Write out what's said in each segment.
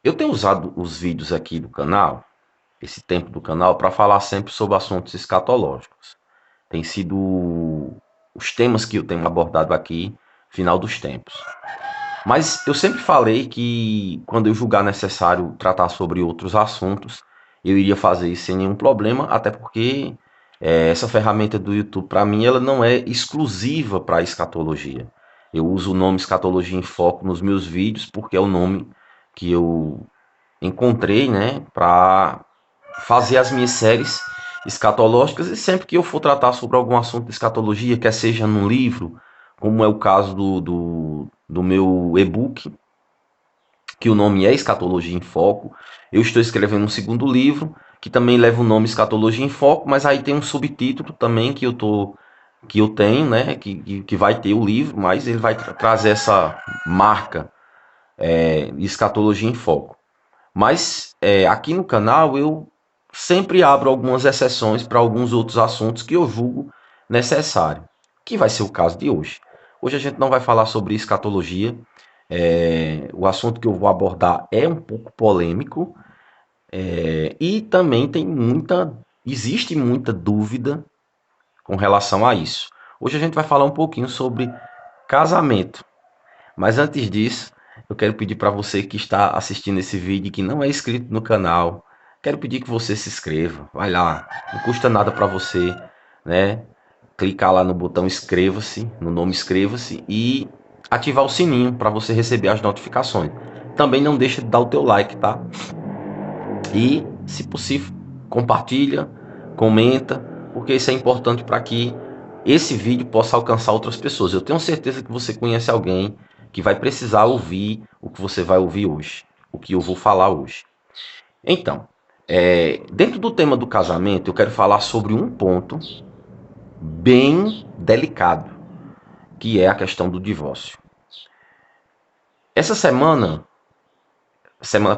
Eu tenho usado os vídeos aqui do canal, esse tempo do canal, para falar sempre sobre assuntos escatológicos. Tem sido os temas que eu tenho abordado aqui, final dos tempos. Mas eu sempre falei que quando eu julgar necessário tratar sobre outros assuntos, eu iria fazer isso sem nenhum problema, até porque essa ferramenta do YouTube, para mim, ela não é exclusiva para a escatologia. Eu uso o nome Escatologia em Foco nos meus vídeos porque é o nome que eu encontrei, né, para fazer as minhas séries escatológicas, e sempre que eu for tratar sobre algum assunto de escatologia, quer seja num livro, como é o caso do meu e-book, que o nome é Escatologia em Foco. Eu estou escrevendo um segundo livro, que também leva o nome Escatologia em Foco, mas aí tem um subtítulo também que eu tenho, né, que vai ter o livro, mas ele vai trazer essa marca, Escatologia em Foco. Mas aqui no canal eu sempre abro algumas exceções para alguns outros assuntos que eu julgo necessário, que vai ser o caso de hoje. Hoje a gente não vai falar sobre escatologia. O assunto que eu vou abordar é um pouco polêmico, e também existe muita dúvida com relação a isso. Hoje a gente vai falar um pouquinho sobre casamento. Mas antes disso, eu quero pedir para você que está assistindo esse vídeo e que não é inscrito no canal, quero pedir que você se inscreva. Vai lá, não custa nada para você, né? Clicar lá no botão inscreva-se, no nome inscreva-se e ativar o sininho para você receber as notificações. Também não deixa de dar o teu like, tá? E, se possível, compartilha, comenta, porque isso é importante para que esse vídeo possa alcançar outras pessoas. Eu tenho certeza que você conhece alguém que vai precisar ouvir o que você vai ouvir hoje, o que eu vou falar hoje. Então, dentro do tema do casamento, eu quero falar sobre um ponto bem delicado, que é a questão do divórcio. Essa semana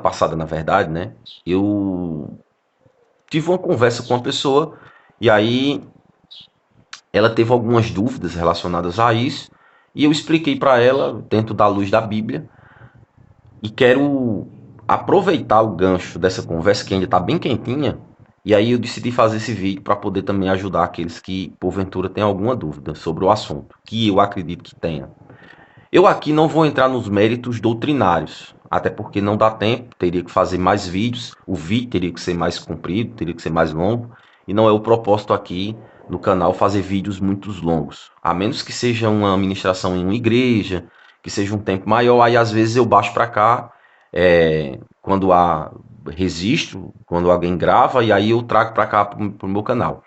passada, na verdade, né, eu tive uma conversa com uma pessoa e aí ela teve algumas dúvidas relacionadas a isso e eu expliquei para ela dentro da luz da Bíblia, e quero aproveitar o gancho dessa conversa que ainda está bem quentinha, e aí eu decidi fazer esse vídeo para poder também ajudar aqueles que porventura têm alguma dúvida sobre o assunto, que eu acredito que tenha. Eu aqui não vou entrar nos méritos doutrinários, até porque não dá tempo, teria que fazer mais vídeos, o vídeo teria que ser mais comprido, teria que ser mais longo, e não é o propósito aqui no canal fazer vídeos muito longos, a menos que seja uma ministração em uma igreja, que seja um tempo maior, aí às vezes eu baixo para cá, quando há registro, quando alguém grava, e aí eu trago para cá para o meu canal.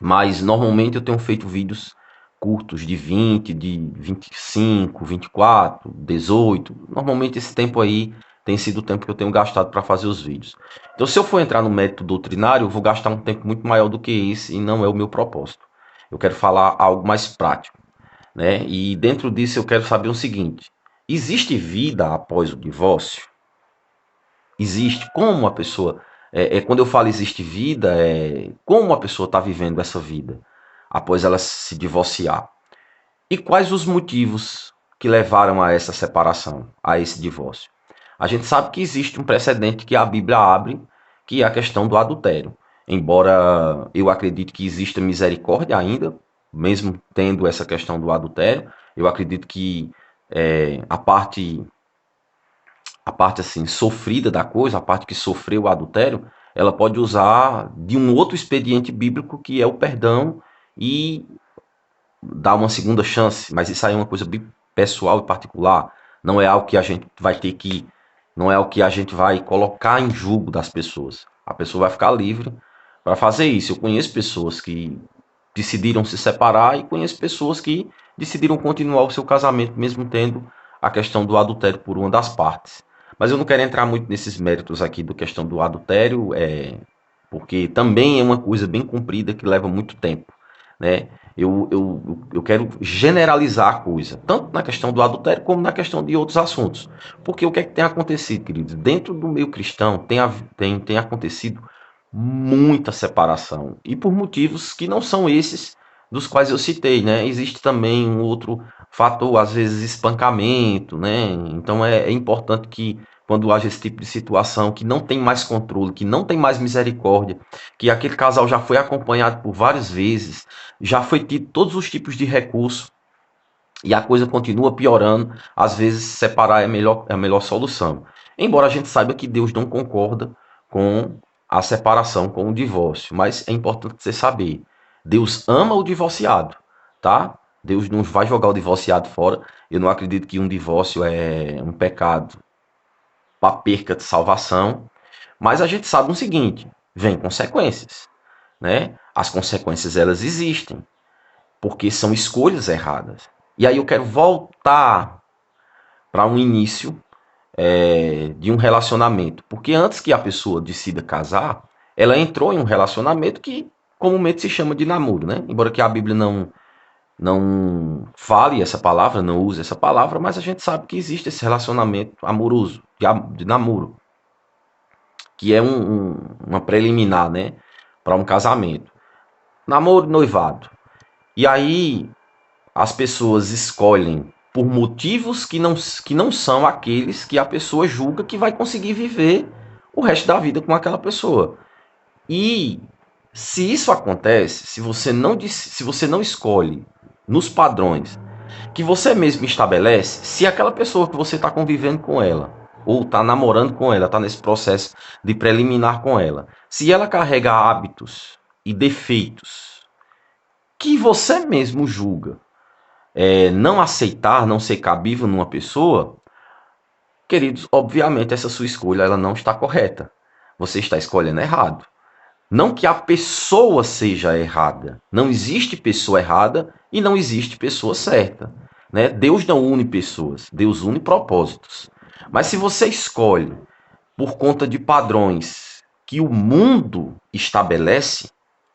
Mas normalmente eu tenho feito vídeos curtos de 20, de 25, 24, 18. Normalmente esse tempo aí tem sido o tempo que eu tenho gastado para fazer os vídeos. Então, se eu for entrar no mérito doutrinário, eu vou gastar um tempo muito maior do que esse e não é o meu propósito. Eu quero falar algo mais prático, né? E dentro disso eu quero saber o seguinte: existe vida após o divórcio? Existe? Como a pessoa. Quando eu falo existe vida, como a pessoa está vivendo essa vida após ela se divorciar? E quais os motivos que levaram a essa separação, a esse divórcio? A gente sabe que existe um precedente que a Bíblia abre, que é a questão do adultério. Embora eu acredite que exista misericórdia ainda, mesmo tendo essa questão do adultério, eu acredito que a parte assim sofrida da coisa, a parte que sofreu o adultério, ela pode usar de um outro expediente bíblico que é o perdão e dar uma segunda chance, mas isso aí é uma coisa bem pessoal e particular, não é algo que a gente vai ter que, não é algo que a gente vai colocar em julgo das pessoas. A pessoa vai ficar livre para fazer isso. Eu conheço pessoas que decidiram se separar e conheço pessoas que decidiram continuar o seu casamento mesmo tendo a questão do adultério por uma das partes. Mas eu não quero entrar muito nesses méritos aqui da questão do adultério, porque também é uma coisa bem comprida que leva muito tempo, né? Eu quero generalizar a coisa, tanto na questão do adultério como na questão de outros assuntos. Porque o que é que tem acontecido, queridos? Dentro do meio cristão tem acontecido muita separação. E por motivos que não são esses dos quais eu citei, né? Existe também um outro fator, às vezes espancamento, né? Então é importante que quando haja esse tipo de situação, que não tem mais controle, que não tem mais misericórdia, que aquele casal já foi acompanhado por várias vezes, já foi tido todos os tipos de recursos, e a coisa continua piorando, às vezes separar é a melhor solução. Embora a gente saiba que Deus não concorda com a separação, com o divórcio, mas é importante você saber, Deus ama o divorciado, tá? Deus não vai jogar o divorciado fora. Eu não acredito que um divórcio é um pecado para perca de salvação, mas a gente sabe o seguinte, vem consequências, né? As consequências elas existem, porque são escolhas erradas. E aí eu quero voltar para um início de um relacionamento. Porque antes que a pessoa decida casar, ela entrou em um relacionamento que comumente se chama de namoro, né? Embora que a Bíblia não fale essa palavra, não use essa palavra, mas a gente sabe que existe esse relacionamento amoroso, de namoro, que é uma preliminar, né? Para um casamento. Namoro e noivado. E aí as pessoas escolhem por motivos que não são aqueles que a pessoa julga que vai conseguir viver o resto da vida com aquela pessoa. E se isso acontece, se você não escolhe nos padrões que você mesmo estabelece, se aquela pessoa que você está convivendo com ela, ou está namorando com ela, está nesse processo de preliminar com ela, se ela carrega hábitos e defeitos que você mesmo julga não aceitar, não ser cabível numa pessoa, queridos, obviamente essa sua escolha ela não está correta. Você está escolhendo errado. Não que a pessoa seja errada. Não existe pessoa errada e não existe pessoa certa. Né? Deus não une pessoas, Deus une propósitos. Mas se você escolhe por conta de padrões que o mundo estabelece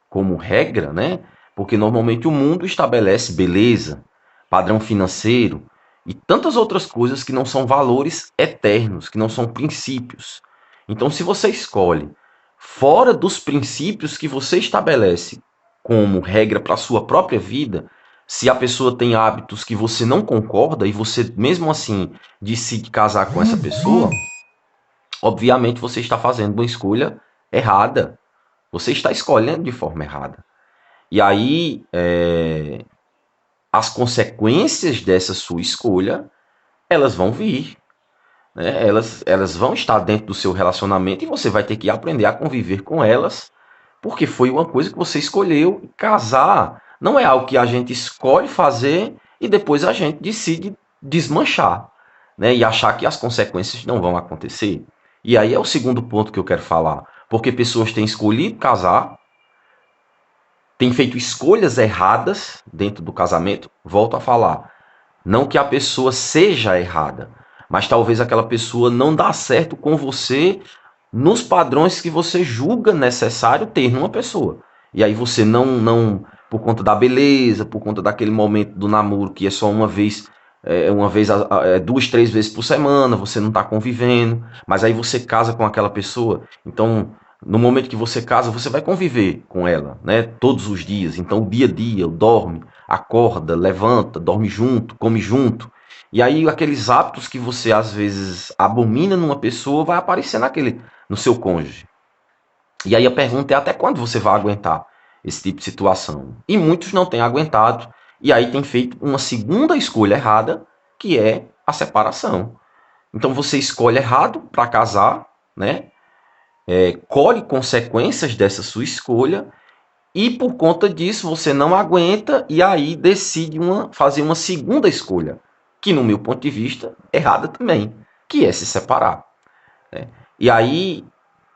como regra, né? Porque normalmente o mundo estabelece beleza, padrão financeiro e tantas outras coisas que não são valores eternos, que não são princípios. Então, se você escolhe fora dos princípios que você estabelece como regra para a sua própria vida, se a pessoa tem hábitos que você não concorda e você mesmo assim decide casar com essa pessoa, obviamente você está fazendo uma escolha errada. Você está escolhendo de forma errada. E aí, as consequências dessa sua escolha, elas vão vir. Né? Elas vão estar dentro do seu relacionamento e você vai ter que aprender a conviver com elas, porque foi uma coisa que você escolheu. Casar não é algo que a gente escolhe fazer e depois a gente decide desmanchar, né? E achar que as consequências não vão acontecer. E aí é o segundo ponto que eu quero falar. Porque pessoas têm escolhido casar, tem feito escolhas erradas dentro do casamento, volto a falar, não que a pessoa seja errada, mas talvez aquela pessoa não dá certo com você nos padrões que você julga necessário ter numa pessoa. E aí você não por conta da beleza, por conta daquele momento do namoro que é só uma vez, duas, três vezes por semana, você não está convivendo, mas aí você casa com aquela pessoa, então no momento que você casa, você vai conviver com ela, né? Todos os dias. Então, o dia a dia, dorme, acorda, levanta, dorme junto, come junto. E aí, aqueles hábitos que você às vezes abomina numa pessoa vai aparecer no seu cônjuge. E aí a pergunta é até quando você vai aguentar esse tipo de situação? E muitos não têm aguentado. E aí tem feito uma segunda escolha errada, que é a separação. Então você escolhe errado para casar, né? Colhe consequências dessa sua escolha e por conta disso você não aguenta e aí decide fazer uma segunda escolha, que no meu ponto de vista errada também, que é se separar. Né? E aí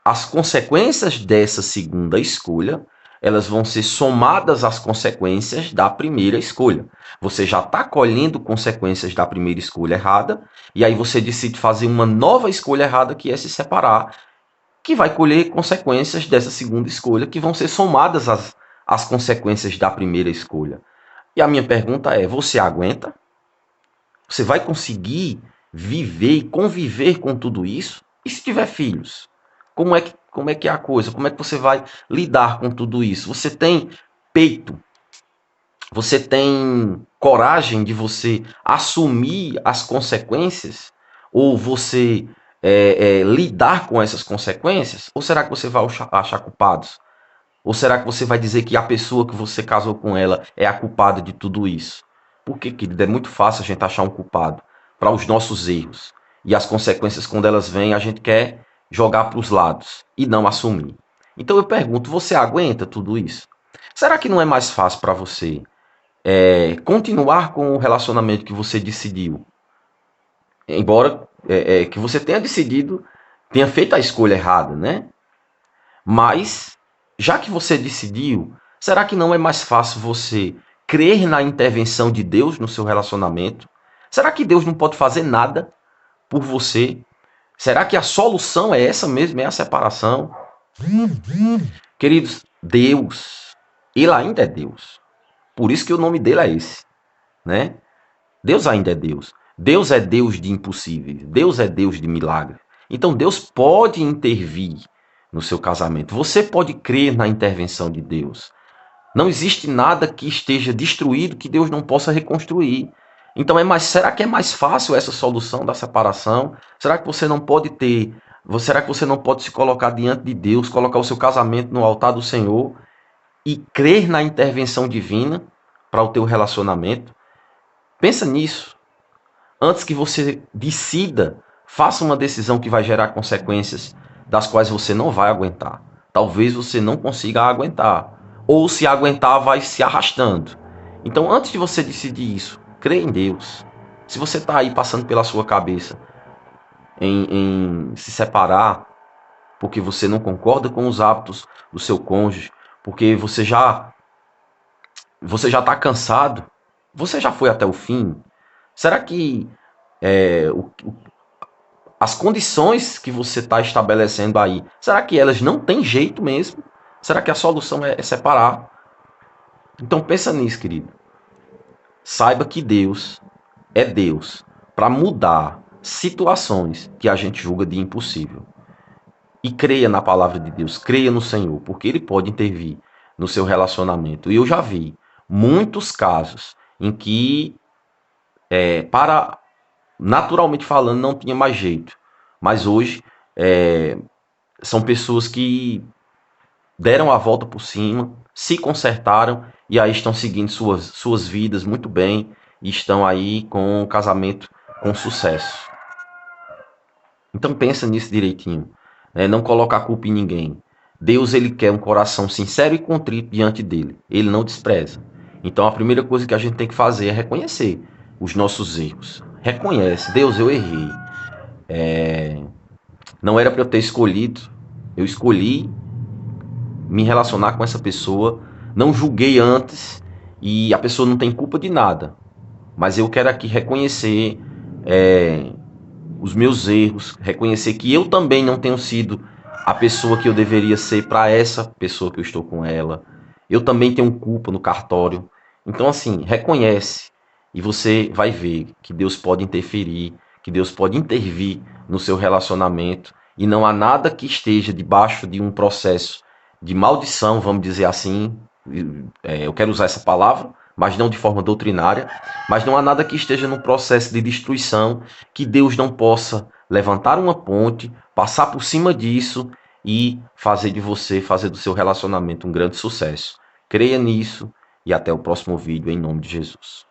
as consequências dessa segunda escolha elas vão ser somadas às consequências da primeira escolha. Você já está colhendo consequências da primeira escolha errada e aí você decide fazer uma nova escolha errada que é se separar, que vai colher consequências dessa segunda escolha que vão ser somadas às consequências da primeira escolha. E a minha pergunta é: você aguenta? Você vai conseguir viver e conviver com tudo isso? E se tiver filhos? Como é que é a coisa? Como é que você vai lidar com tudo isso? Você tem peito? Você tem coragem de você assumir as consequências? Ou você lidar com essas consequências? Ou será que você vai achar culpados? Ou será que você vai dizer que a pessoa que você casou com ela é a culpada de tudo isso? Porque, querido, é muito fácil a gente achar um culpado para os nossos erros. E as consequências, quando elas vêm, a gente quer jogar para os lados e não assumir. Então eu pergunto, você aguenta tudo isso? Será que não é mais fácil para você continuar com o relacionamento que você decidiu? Embora que você tenha decidido, tenha feito a escolha errada, né? Mas, já que você decidiu, será que não é mais fácil você crer na intervenção de Deus no seu relacionamento? Será que Deus não pode fazer nada por você? Será que a solução é essa mesmo, é a separação? Queridos, Deus, ele ainda é Deus. Por isso que o nome dele é esse, né? Deus ainda é Deus. Deus é Deus de impossíveis. Deus é Deus de milagres. Então Deus pode intervir no seu casamento. Você pode crer na intervenção de Deus. Não existe nada que esteja destruído que Deus não possa reconstruir. Então será que é mais fácil essa solução da separação? Será que você não pode ter, será que você não pode se colocar diante de Deus, colocar o seu casamento no altar do Senhor e crer na intervenção divina para o teu relacionamento? Pensa nisso. Antes que você decida, faça uma decisão que vai gerar consequências das quais você não vai aguentar. Talvez você não consiga aguentar. Ou se aguentar, vai se arrastando. Então, antes de você decidir isso, crê em Deus. Se você está aí passando pela sua cabeça em se separar, porque você não concorda com os hábitos do seu cônjuge, porque você já está cansado, você já foi até o fim. Será que é, o, as condições que você está estabelecendo aí, será que elas não têm jeito mesmo? Será que a solução é separar? Então pensa nisso, querido. Saiba que Deus é Deus para mudar situações que a gente julga de impossível. E creia na palavra de Deus, creia no Senhor, porque Ele pode intervir no seu relacionamento. E eu já vi muitos casos em que, para naturalmente falando, não tinha mais jeito. Mas hoje são pessoas que deram a volta por cima, se consertaram e aí estão seguindo suas vidas muito bem e estão aí com um casamento com sucesso. Então pensa nisso direitinho, né? Não coloca a culpa em ninguém. Deus, ele quer um coração sincero e contrito diante dele. Ele não despreza. Então a primeira coisa que a gente tem que fazer é reconhecer os nossos erros. Reconhece, Deus, eu errei. Não era para eu ter escolhido. Eu escolhi me relacionar com essa pessoa. Não julguei antes e a pessoa não tem culpa de nada. Mas eu quero aqui reconhecer os meus erros, reconhecer que eu também não tenho sido a pessoa que eu deveria ser para essa pessoa que eu estou com ela. Eu também tenho culpa no cartório. Então, assim, reconhece e você vai ver que Deus pode interferir, que Deus pode intervir no seu relacionamento e não há nada que esteja debaixo de um processo de maldição, vamos dizer assim. Eu quero usar essa palavra, mas não de forma doutrinária, mas não há nada que esteja no processo de destruição que Deus não possa levantar uma ponte, passar por cima disso e fazer de você, fazer do seu relacionamento um grande sucesso. Creia nisso e até o próximo vídeo em nome de Jesus.